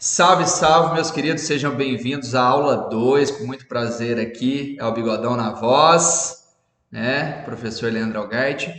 Salve, salve, meus queridos, sejam bem-vindos à aula 2. Com muito prazer aqui, é o Bigodão na voz, né? Professor Leandro Algarte.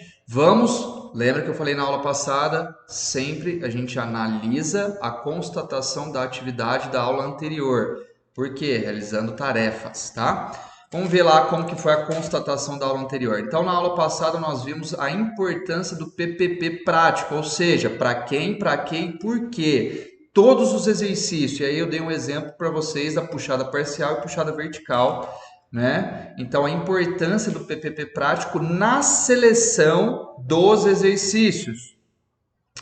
Lembra que eu falei na aula passada, sempre a gente analisa a constatação da atividade da aula anterior. Por quê? Realizando tarefas, tá? Vamos ver lá como que foi a constatação da aula anterior. Então, na aula passada nós vimos a importância do PPP prático, ou seja, para quem, para quê e por quê. Todos os exercícios, e aí eu dei um exemplo para vocês da puxada parcial e puxada vertical, né? Então, a importância do PPP prático na seleção dos exercícios,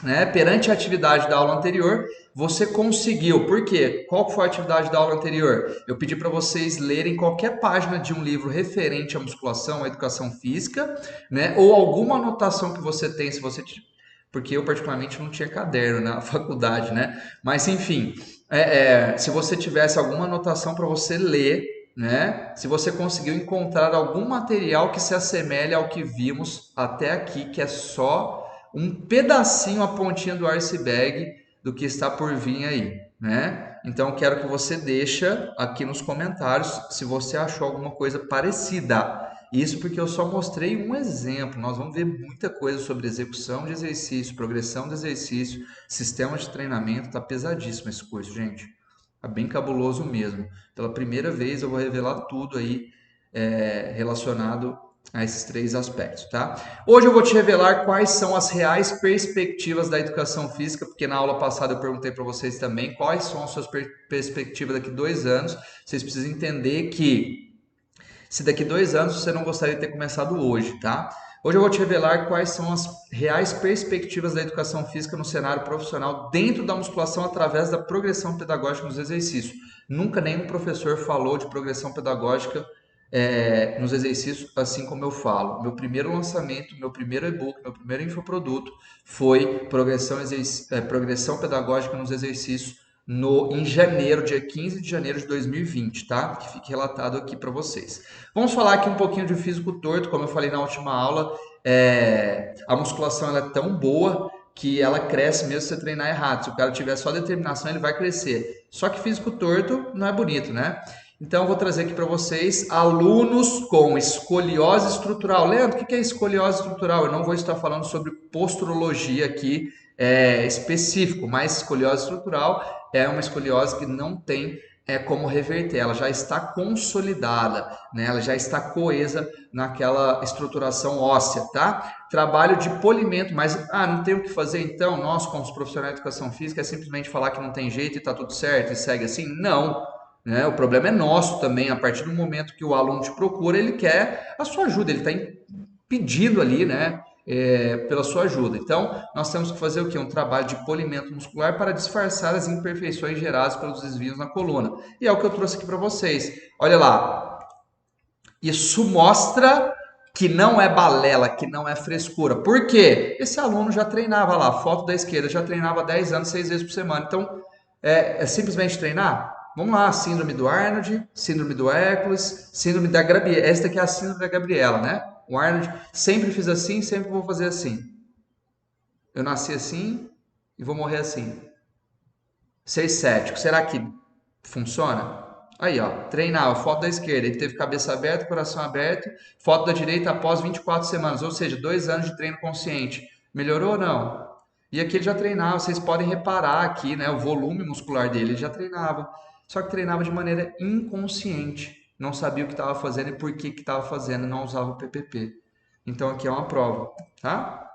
né? Perante a atividade da aula anterior, você conseguiu. Por quê? Qual foi a atividade da aula anterior? Eu pedi para vocês lerem qualquer página de um livro referente à musculação, à educação física, né? Ou alguma anotação que você tem, se você porque eu particularmente não tinha caderno na faculdade, né? Mas enfim, se você tivesse alguma anotação para você ler, né? Se você conseguiu encontrar algum material que se assemelhe ao que vimos até aqui, que é só um pedacinho, a pontinha do iceberg do que está por vir aí, né? Então quero que você deixa aqui nos comentários se você achou alguma coisa parecida. Isso porque eu só mostrei um exemplo. Nós vamos ver muita coisa sobre execução de exercício, progressão de exercício, sistema de treinamento. Tá pesadíssimo esse curso, gente. Tá bem cabuloso mesmo. Pela primeira vez eu vou revelar tudo aí relacionado a esses três aspectos, tá? Hoje eu vou te revelar quais são as reais perspectivas da educação física, porque na aula passada eu perguntei para vocês também quais são as suas perspectivas daqui a 2 anos. Vocês precisam entender que se daqui 2 anos você não gostaria de ter começado hoje, tá? Hoje eu vou te revelar quais são as reais perspectivas da educação física no cenário profissional dentro da musculação através da progressão pedagógica nos exercícios. Nunca nenhum professor falou de progressão pedagógica nos exercícios assim como eu falo. Meu primeiro lançamento, meu primeiro e-book, meu primeiro infoproduto foi progressão pedagógica nos exercícios em janeiro, dia 15 de janeiro de 2020, tá? Que fique relatado aqui para vocês. Vamos falar aqui um pouquinho de físico torto, como eu falei na última aula, a musculação ela é tão boa que ela cresce mesmo se você treinar errado. Se o cara tiver só determinação, ele vai crescer. Só que físico torto não é bonito, né? Então, eu vou trazer aqui para vocês alunos com escoliose estrutural. Leandro, o que é escoliose estrutural? Eu não vou estar falando sobre posturologia aqui específico, mas escoliose estrutural é uma escoliose que não tem como reverter, ela já está consolidada, né? Ela já está coesa naquela estruturação óssea, tá? Trabalho de polimento, mas não tem o que fazer então? Nós, como os profissionais de educação física, é simplesmente falar que não tem jeito e está tudo certo e segue assim? Não. Né? O problema é nosso também. A partir do momento que o aluno te procura, ele quer a sua ajuda, ele está pedindo ali, né? Pela sua ajuda. Então, nós temos que fazer o quê? Um trabalho de polimento muscular para disfarçar as imperfeições geradas pelos desvios na coluna. E é o que eu trouxe aqui para vocês. Olha lá. Isso mostra que não é balela, que não é frescura. Por quê? Esse aluno já treinava lá, foto da esquerda, já treinava 10 anos, 6 vezes por semana. Então, é simplesmente treinar? Vamos lá, síndrome do Arnold, síndrome do Hércules, síndrome da Gabriela. Esta aqui é a síndrome da Gabriela, né? O Arnold, sempre fiz assim, sempre vou fazer assim. Eu nasci assim e vou morrer assim. Ser cético, será que funciona? Aí, ó, treinava, foto da esquerda, ele teve cabeça aberta, coração aberto, foto da direita após 24 semanas, ou seja, 2 anos de treino consciente. Melhorou ou não? E aqui ele já treinava, vocês podem reparar aqui, né, o volume muscular dele, ele já treinava, só que treinava de maneira inconsciente, não sabia o que estava fazendo e por que estava fazendo, não usava o PPP. Então aqui é uma prova, tá?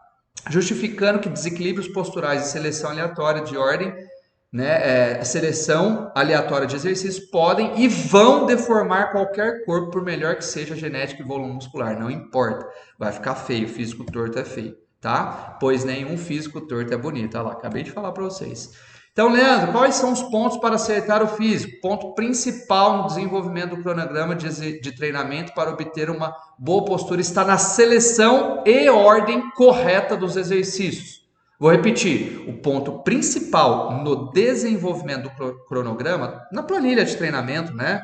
Justificando que desequilíbrios posturais e seleção aleatória de ordem, né, seleção aleatória de exercícios podem e vão deformar qualquer corpo, por melhor que seja a genética e volume muscular, não importa, vai ficar feio, físico torto é feio, tá? Pois nenhum físico torto é bonito, olha lá, acabei de falar para vocês. Então, Leandro, quais são os pontos para acertar o físico? Ponto principal no desenvolvimento do cronograma de treinamento para obter uma boa postura está na seleção e ordem correta dos exercícios. Vou repetir, o ponto principal no desenvolvimento do cronograma, na planilha de treinamento, né?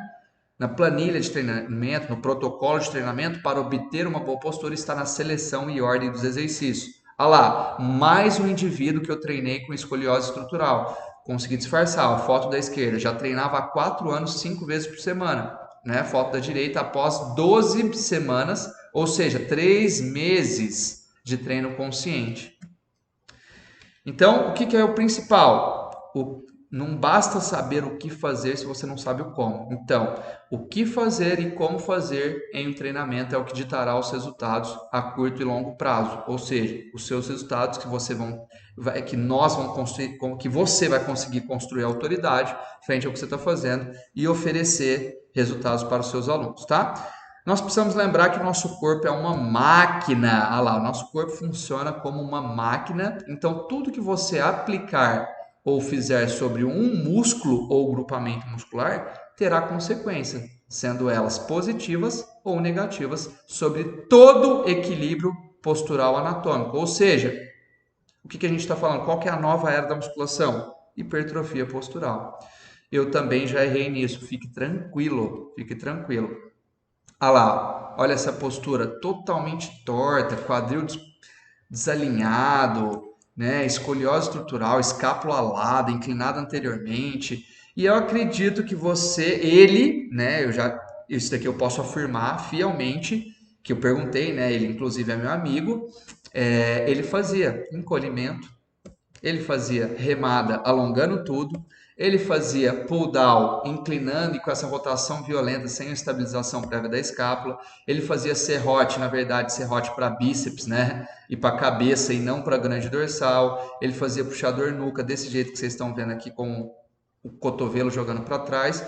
Na planilha de treinamento, no protocolo de treinamento, para obter uma boa postura, está na seleção e ordem dos exercícios. Olha lá, mais um indivíduo que eu treinei com escoliose estrutural. Consegui disfarçar, a foto da esquerda. Já treinava há 4 anos, 5 vezes por semana. Né? Foto da direita após 12 semanas, ou seja, 3 meses de treino consciente. Então, o que é o principal? Não basta saber o que fazer se você não sabe o como. Então, o que fazer e como fazer em um treinamento é o que ditará os resultados a curto e longo prazo. Ou seja, os seus resultados que nós vamos construir, que você vai conseguir construir autoridade frente ao que você está fazendo e oferecer resultados para os seus alunos, tá? Nós precisamos lembrar que o nosso corpo é uma máquina. Ah lá, o nosso corpo funciona como uma máquina. Então, tudo que você aplicar ou fizer sobre um músculo ou grupamento muscular terá consequência, sendo elas positivas ou negativas, sobre todo equilíbrio postural anatômico. Ou seja, o que a gente está falando? Qual que é a nova era da musculação? Hipertrofia postural. Eu também já errei nisso. Fique tranquilo, fique tranquilo. Ah lá, olha essa postura totalmente torta, quadril desalinhado, né? Escoliose estrutural, escápula alada, inclinada anteriormente. E eu acredito que né? Isso daqui eu posso afirmar fielmente, que eu perguntei, né? Ele inclusive é meu amigo. Ele fazia encolhimento, ele fazia remada alongando tudo, ele fazia pull down inclinando e com essa rotação violenta sem estabilização prévia da escápula, ele fazia serrote, na verdade serrote para bíceps, né, e para cabeça e não para grande dorsal, ele fazia puxador nuca desse jeito que vocês estão vendo aqui com o cotovelo jogando para trás.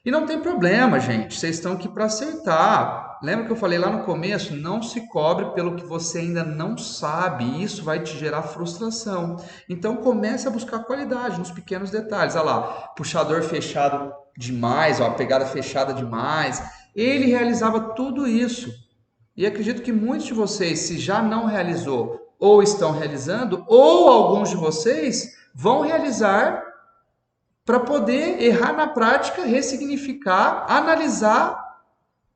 E não tem problema, gente. Vocês estão aqui para acertar. Lembra que eu falei lá no começo? Não se cobre pelo que você ainda não sabe. Isso vai te gerar frustração. Então comece a buscar qualidade nos pequenos detalhes. Olha lá, puxador fechado demais, ó, pegada fechada demais. Ele realizava tudo isso. E acredito que muitos de vocês, se já não realizou ou estão realizando, ou alguns de vocês vão realizar para poder errar na prática, ressignificar, analisar,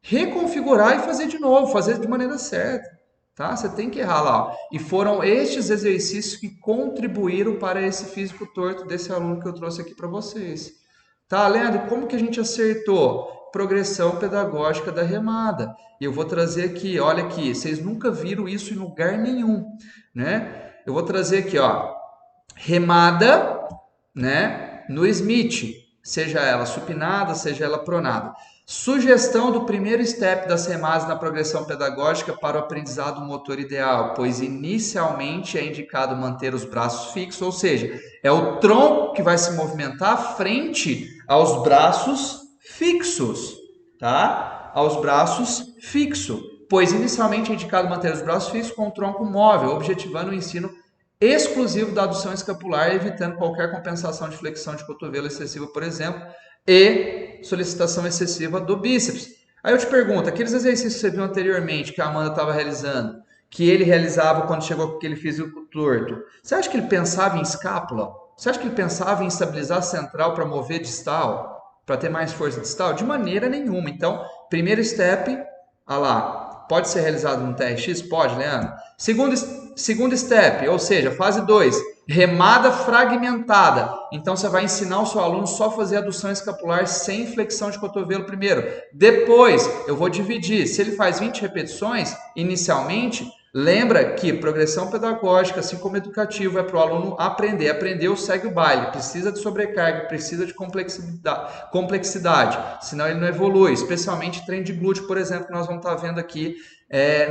reconfigurar e fazer de novo, fazer de maneira certa. Tá? Você tem que errar lá. E foram estes exercícios que contribuíram para esse físico torto desse aluno que eu trouxe aqui para vocês. Tá, Leandro? Como que a gente acertou? Progressão pedagógica da remada. E eu vou trazer aqui, olha aqui, vocês nunca viram isso em lugar nenhum, né? Eu vou trazer aqui, ó, remada, né, no Smith, seja ela supinada, seja ela pronada. Sugestão do primeiro step das remadas na progressão pedagógica para o aprendizado motor ideal, pois inicialmente é indicado manter os braços fixos, ou seja, é o tronco que vai se movimentar frente aos braços fixos, tá? Aos braços fixos, pois inicialmente é indicado manter os braços fixos com o tronco móvel, objetivando o ensino exclusivo da adução escapular, evitando qualquer compensação de flexão de cotovelo excessiva, por exemplo, e solicitação excessiva do bíceps. Aí eu te pergunto, aqueles exercícios que você viu anteriormente, que a Amanda estava realizando, que ele realizava quando chegou com aquele físico torto, você acha que ele pensava em escápula? Você acha que ele pensava em estabilizar a central para mover distal? Para ter mais força distal? De maneira nenhuma. Então, primeiro step, ah lá, pode ser realizado no TRX? Pode, Leandro. Segundo step, ou seja, fase 2, remada fragmentada. Então você vai ensinar o seu aluno só a fazer adução escapular sem flexão de cotovelo primeiro. Depois eu vou dividir. Se ele faz 20 repetições inicialmente, lembra que progressão pedagógica, assim como educativo, é para o aluno aprender. Aprendeu, segue o baile. Precisa de sobrecarga, precisa de complexidade, senão ele não evolui. Especialmente treino de glúteo, por exemplo, que nós vamos estar vendo aqui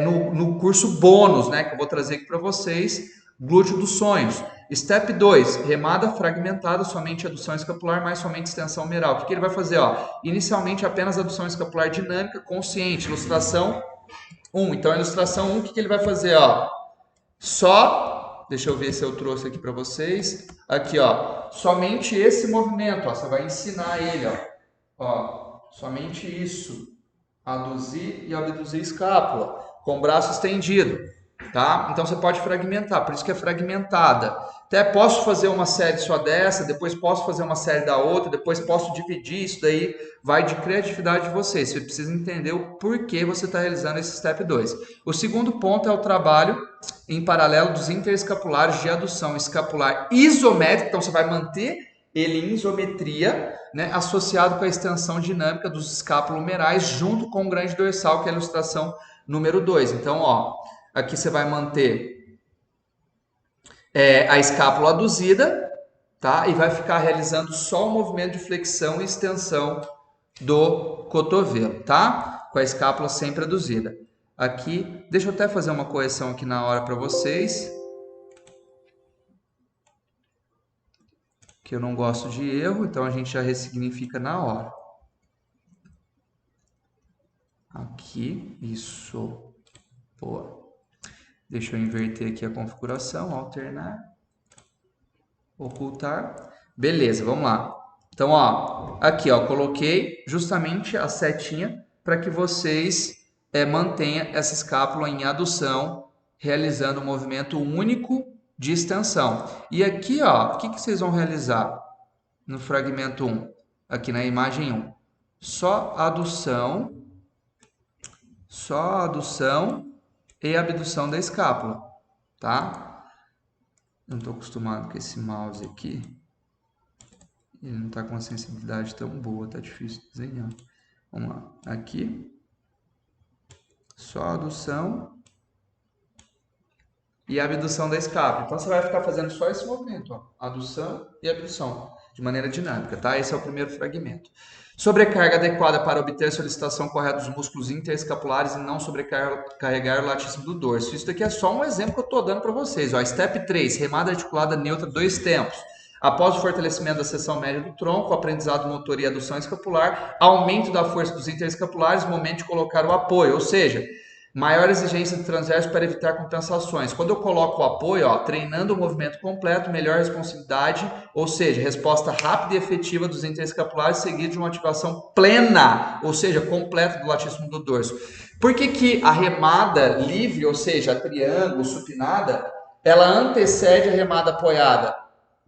no curso bônus, né, que eu vou trazer aqui para vocês, glúteo dos sonhos. Step 2, remada fragmentada, somente adução escapular, mais somente extensão humeral. O que ele vai fazer? Ó? Inicialmente apenas adução escapular dinâmica, consciente. Ilustração 1. Então, a ilustração 1, o que ele vai fazer? Ó? Só, deixa eu ver se eu trouxe aqui para vocês. Aqui, ó, somente esse movimento, ó, você vai ensinar ele, ó, somente isso. Aduzir e abduzir escápula, com o braço estendido. tá? Então você pode fragmentar, por isso que é fragmentada. Até posso fazer uma série só dessa, depois posso fazer uma série da outra, depois posso dividir, isso daí vai de criatividade de vocês. Você precisa entender o porquê você está realizando esse step 2. O segundo ponto é o trabalho em paralelo dos interescapulares de adução escapular isométrica, então você vai manter ele em isometria, né, associado com a extensão dinâmica dos escapulomerais junto com o grande dorsal, que é a ilustração número 2. Então, ó, aqui você vai manter a escápula aduzida, tá? E vai ficar realizando só o movimento de flexão e extensão do cotovelo, tá? Com a escápula sempre aduzida. Aqui, deixa eu até fazer uma correção aqui na hora para vocês, que eu não gosto de erro, então a gente já ressignifica na hora. Aqui, isso. Boa. Deixa eu inverter aqui a configuração, alternar, ocultar. Beleza, vamos lá. Então, ó, aqui, ó, coloquei justamente a setinha para que vocês mantenham essa escápula em adução, realizando um movimento único de extensão. E aqui, ó, o que vocês vão realizar no fragmento 1? Aqui na imagem 1. Só adução e abdução da escápula, tá? Não estou acostumado com esse mouse aqui. Ele não está com uma sensibilidade tão boa, tá difícil de desenhar. Vamos lá, aqui. Só adução e abdução da escápula. Então você vai ficar fazendo só esse movimento, ó, adução e abdução, de maneira dinâmica, tá? Esse é o primeiro fragmento. Sobrecarga adequada para obter a solicitação correta dos músculos interescapulares e não sobrecarregar o latíssimo do dorso. Isso daqui é só um exemplo que eu estou dando para vocês. Ó. Step 3, remada articulada neutra, 2 tempos. Após o fortalecimento da seção média do tronco, aprendizado motor e adução escapular, aumento da força dos interescapulares, momento de colocar o apoio, ou seja, maior exigência de transverso para evitar compensações. Quando eu coloco o apoio, ó, treinando o movimento completo, melhor responsividade, ou seja, resposta rápida e efetiva dos interescapulares, seguido de uma ativação plena, ou seja, completa do latíssimo do dorso. Por que a remada livre, ou seja, a triângulo, supinada, ela antecede a remada apoiada?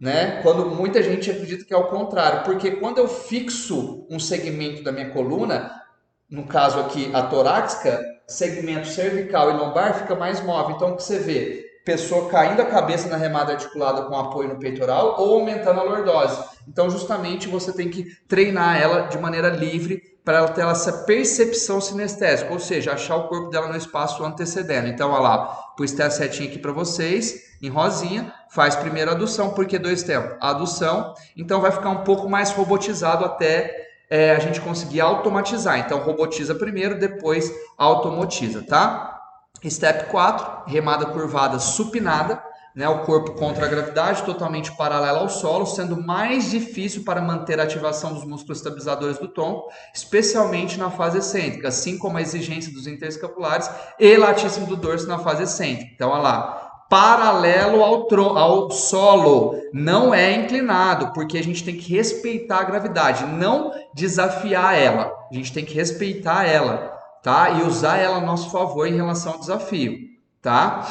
Né? Quando muita gente acredita que é o contrário, porque quando eu fixo um segmento da minha coluna, no caso aqui a torácica, segmento cervical e lombar fica mais móvel. Então, o que você vê? Pessoa caindo a cabeça na remada articulada com apoio no peitoral ou aumentando a lordose. Então, justamente, você tem que treinar ela de maneira livre para ela ter essa percepção sinestésica, ou seja, achar o corpo dela no espaço antecedendo. Então, olha lá, pus a setinha aqui para vocês, em rosinha, faz primeiro a adução, por que 2 tempos? A adução, então vai ficar um pouco mais robotizado até a gente conseguir automatizar. Então, robotiza primeiro, depois automatiza, tá? Step 4, remada curvada supinada, né? O corpo contra a gravidade, totalmente paralelo ao solo, sendo mais difícil para manter a ativação dos músculos estabilizadores do tronco, especialmente na fase excêntrica, assim como a exigência dos interescapulares e latíssimo do dorso na fase excêntrica. Então, olha lá. Paralelo ao solo, não é inclinado, porque a gente tem que respeitar a gravidade, não desafiar ela, a gente tem que respeitar ela, tá? E usar ela a nosso favor em relação ao desafio, tá?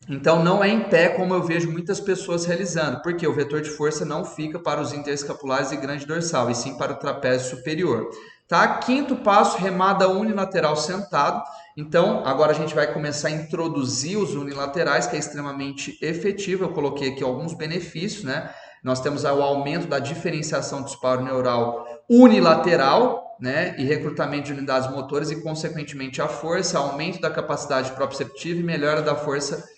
Então não é em pé como eu vejo muitas pessoas realizando, porque o vetor de força não fica para os interescapulares e grande dorsal, e sim para o trapézio superior. Tá? Quinto passo, remada unilateral sentado. Então, agora a gente vai começar a introduzir os unilaterais, que é extremamente efetivo. Eu coloquei aqui alguns benefícios, né? Nós temos o aumento da diferenciação do disparo neural unilateral, né? E recrutamento de unidades motoras e, consequentemente, a força, aumento da capacidade proprioceptiva e melhora da força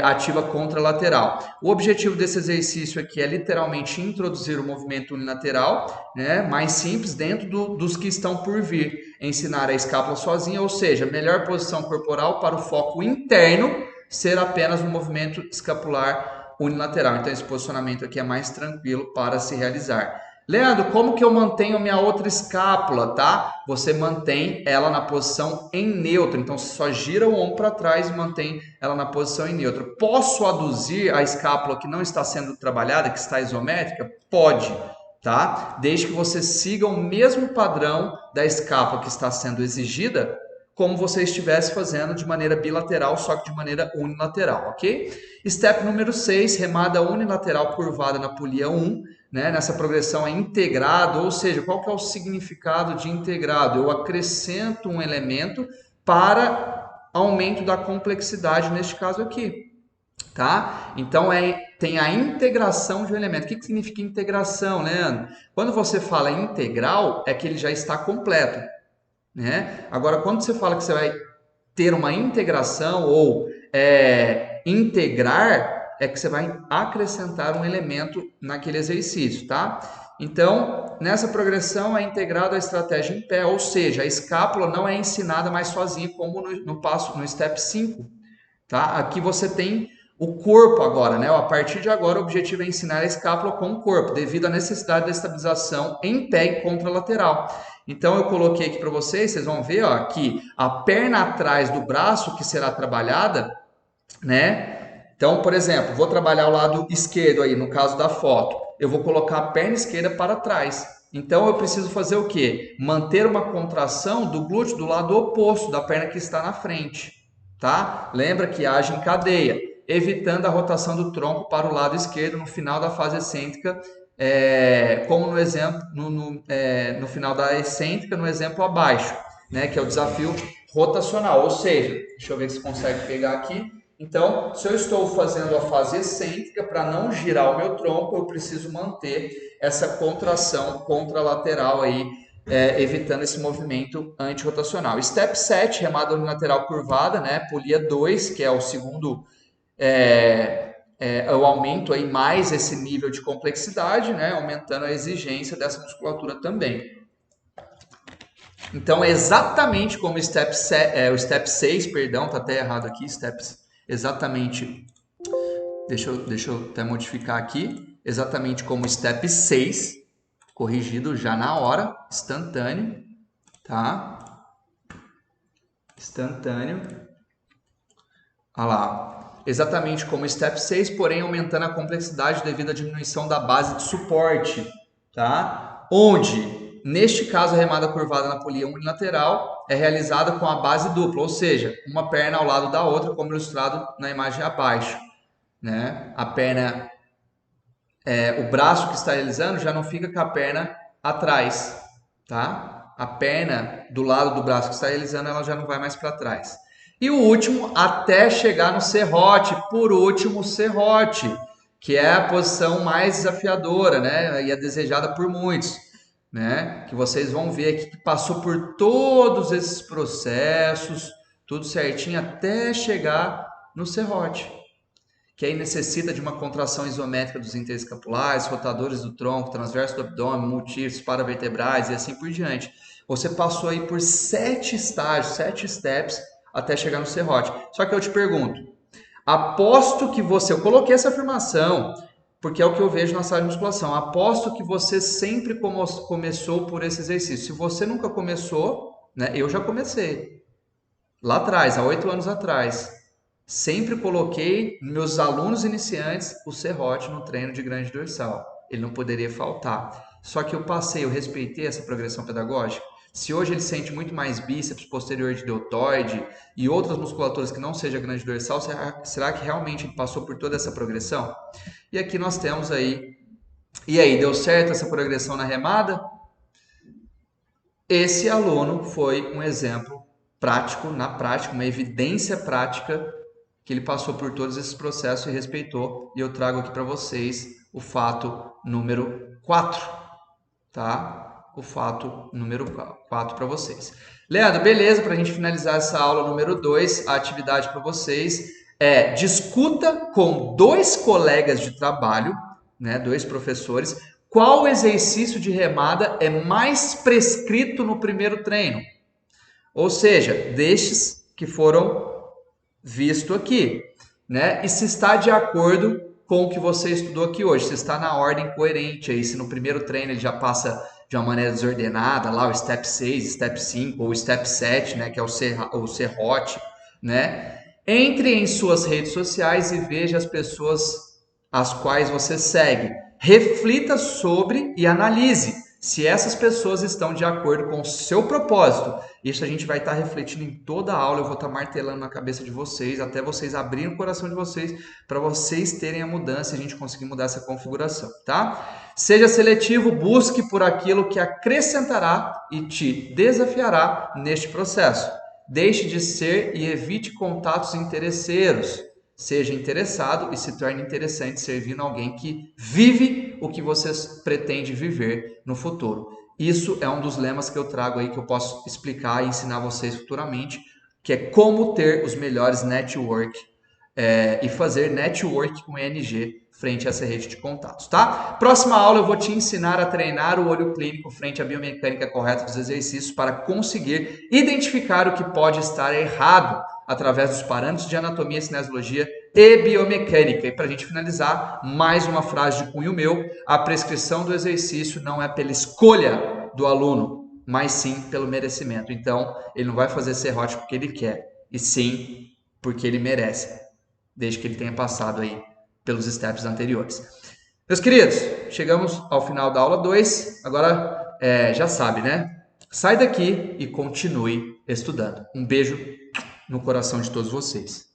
ativa contralateral. O objetivo desse exercício aqui é literalmente introduzir o movimento unilateral, né, mais simples dentro dos que estão por vir. Ensinar a escápula sozinha, ou seja, melhor posição corporal para o foco interno ser apenas no movimento escapular unilateral. Então esse posicionamento aqui é mais tranquilo para se realizar. Leandro, como que eu mantenho minha outra escápula, tá? Você mantém ela na posição em neutro, então você só gira o ombro para trás e mantém ela na posição em neutro. Posso aduzir a escápula que não está sendo trabalhada, que está isométrica? Pode, tá? Desde que você siga o mesmo padrão da escápula que está sendo exigida, como você estivesse fazendo de maneira bilateral, só que de maneira unilateral, ok? Step número 6, remada unilateral curvada na polia 1, né? Nessa progressão é integrado, ou seja, qual que é o significado de integrado? Eu acrescento um elemento para aumento da complexidade, neste caso aqui. Tá? Então tem a integração de um elemento. O que significa integração, Leandro? Quando você fala integral, é que ele já está completo, né? Agora, quando você fala que você vai ter uma integração ou integrar, é que você vai acrescentar um elemento naquele exercício, tá? Então, nessa progressão é integrado a estratégia em pé, ou seja, a escápula não é ensinada mais sozinha como no step 5, tá? Aqui você tem o corpo agora, né? A partir de agora, o objetivo é ensinar a escápula com o corpo, devido à necessidade da estabilização em pé e contralateral. Então, eu coloquei aqui para vocês vão ver ó, que a perna atrás do braço que será trabalhada, né? Então, por exemplo, vou trabalhar o lado esquerdo aí, no caso da foto. Eu vou colocar a perna esquerda para trás. Então, eu preciso fazer o quê? Manter uma contração do glúteo do lado oposto da perna que está na frente, tá? Lembra que age em cadeia, evitando a rotação do tronco para o lado esquerdo no final da fase excêntrica, como no exemplo, no final da excêntrica, no exemplo abaixo, né, que é o desafio rotacional. Ou seja, deixa eu ver se consegue pegar aqui. Então, se eu estou fazendo a fase excêntrica, para não girar o meu tronco, eu preciso manter essa contração contralateral aí, evitando esse movimento antirrotacional. Step 7, remada unilateral curvada, né, polia 2, que é o segundo eu aumento aí mais esse nível de complexidade, né, aumentando a exigência dessa musculatura também. Então, é exatamente como o step 6, perdão, tá até errado aqui, exatamente, deixa eu até modificar aqui, exatamente como o step 6, corrigido já na hora, instantâneo, tá? Instantâneo. Olha lá. Exatamente como o step 6, porém aumentando a complexidade devido à diminuição da base de suporte, tá? Onde, neste caso, a remada curvada na polia unilateral é realizada com a base dupla, ou seja, uma perna ao lado da outra, como ilustrado na imagem abaixo, né? A perna, o braço que está realizando já não fica com a perna atrás, tá? A perna do lado do braço que está realizando, ela já não vai mais para trás. E o último, até chegar no serrote, por último, o serrote, que é a posição mais desafiadora, né? E é desejada por muitos, né? Que vocês vão ver aqui que passou por todos esses processos, tudo certinho, até chegar no serrote, que aí necessita de uma contração isométrica dos interescapulares, rotadores do tronco, transverso do abdômen, multífios, paravertebrais e assim por diante. Você passou aí por 7 estágios, 7 steps, até chegar no serrote. Só que eu te pergunto, aposto que você, eu coloquei essa afirmação, porque é o que eu vejo na sala de musculação, aposto que você sempre começou por esse exercício. Se você nunca começou, né, eu já comecei, lá atrás, há 8 anos atrás, sempre coloquei meus alunos iniciantes o serrote no treino de grande dorsal, ele não poderia faltar. Só que eu respeitei essa progressão pedagógica. Se hoje ele sente muito mais bíceps, posterior de deltoide e outras musculaturas que não seja grande dorsal, será que realmente ele passou por toda essa progressão? E aqui nós temos aí, e aí, deu certo essa progressão na remada? Esse aluno foi um exemplo prático, na prática, uma evidência prática que ele passou por todos esses processos e respeitou. E eu trago aqui para vocês o fato número 4, tá? O fato número 4 para vocês. Leandro, beleza? Para a gente finalizar essa aula número 2, a atividade para vocês é discuta com 2 colegas de trabalho, né, 2 professores, qual exercício de remada é mais prescrito no primeiro treino. Ou seja, destes que foram vistos aqui, né? E se está de acordo com o que você estudou aqui hoje, se está na ordem coerente aí, se no primeiro treino ele já passa de uma maneira desordenada, lá o step 6, step 5 ou step 7, né, que é o serrote, né? Entre em suas redes sociais e veja as pessoas as quais você segue. Reflita sobre e analise. Se essas pessoas estão de acordo com o seu propósito, isso a gente vai estar refletindo em toda a aula, eu vou estar martelando na cabeça de vocês, até vocês abrirem o coração de vocês, para vocês terem a mudança e a gente conseguir mudar essa configuração, tá? Seja seletivo, busque por aquilo que acrescentará e te desafiará neste processo. Deixe de ser e evite contatos interesseiros. Seja interessado e se torne interessante servindo alguém que vive o que você pretende viver no futuro. Isso é um dos lemas que eu trago aí que eu posso explicar e ensinar vocês futuramente, que é como ter os melhores network e fazer network com ENG frente a essa rede de contatos, tá? Próxima aula eu vou te ensinar a treinar o olho clínico frente à biomecânica correta dos exercícios para conseguir identificar o que pode estar errado através dos parâmetros de anatomia, cinesiologia e biomecânica. E para a gente finalizar, mais uma frase de cunho meu: a prescrição do exercício não é pela escolha do aluno, mas sim pelo merecimento. Então, ele não vai fazer serrote porque ele quer, e sim porque ele merece, desde que ele tenha passado aí pelos steps anteriores. Meus queridos, chegamos ao final da aula 2. Agora, já sabe, né? Sai daqui e continue estudando. Um beijo no coração de todos vocês.